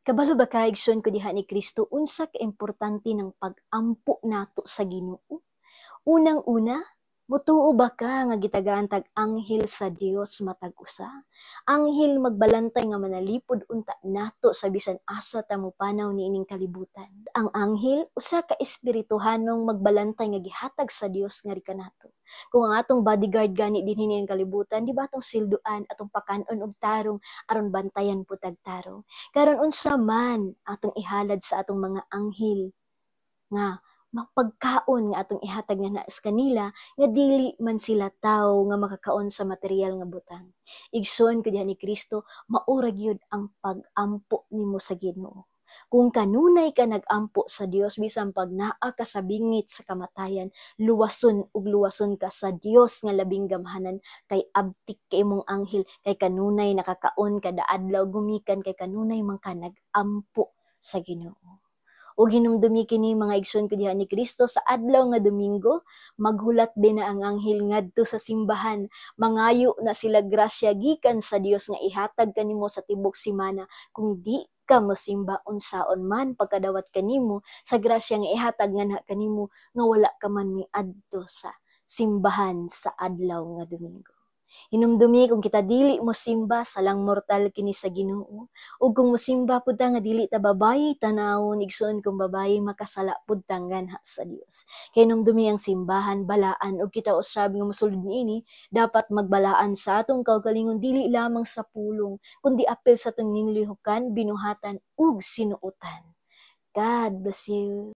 Kabalo ba ka igsoon ko diha ni Kristo unsa ka importante ng pag-ampo nato sa Ginoo? Unang-una, motuo ba ka nga gitagaan tag anghel sa Dios matag usa? Anghel magbalantay nga manalipod unta nato sa bisan asa ta mopanaw niining kalibutan. Ang anghel usa ka espirituhanong magbalantay nga gihatag sa Dios nga kanato. Kung ang atong bodyguard gani dinhi niining kalibutan, di ba atong silduan atong pakan-on og tarong aron bantayan putag tarong. Karon unsa man atong ihalad sa atong mga anghel nga mapagkaon nga atong ihatag nga naa sa kanila nga dili man sila tawo nga makakaon sa material nga butang. Igsoon ko diha ni Kristo, maura gyud ang pag-ampo nimo sa Ginoo. Kung kanunay ka nag-ampo sa Dios bisan pag naa ka sa bingit sa kamatayan, luwason ug luwason ka sa Dios nga labing gamhanan kay abtik kay imong anghel kay kanunay nakakaon kada adlaw gumikan kay kanunay man ka nag-ampo sa Ginoo. O hinumdumi kini mga igsoon ko diha ni Kristo sa adlaw nga Domingo, maghulat bin na ang anghel ngadto sa simbahan, mangayo na sila grasya gikan sa Dios nga ihatag kanimo sa tibok semana kung di ka mosimba unsaon man pagkadawat kanimo sa grasya nga ihatag nga kanimo nga wala ka man miadto sa simbahan sa adlaw nga Domingo. Hinumdumi kung kita dili mo simba salang mortal kini sa Ginoo ug kung mosimba pud ta nga dili ta babayi tanawon igsoon kung babayi makasala pud ta nganha sa Dios. Kay hinumdumi ang simbahan balaan ug kita usab nga mosulod niini dapat magbalaan sa atong kaugalingon dili lamang sa pulong kundi apil sa atong ninlihukan, binuhatan ug sinuotan. God bless you.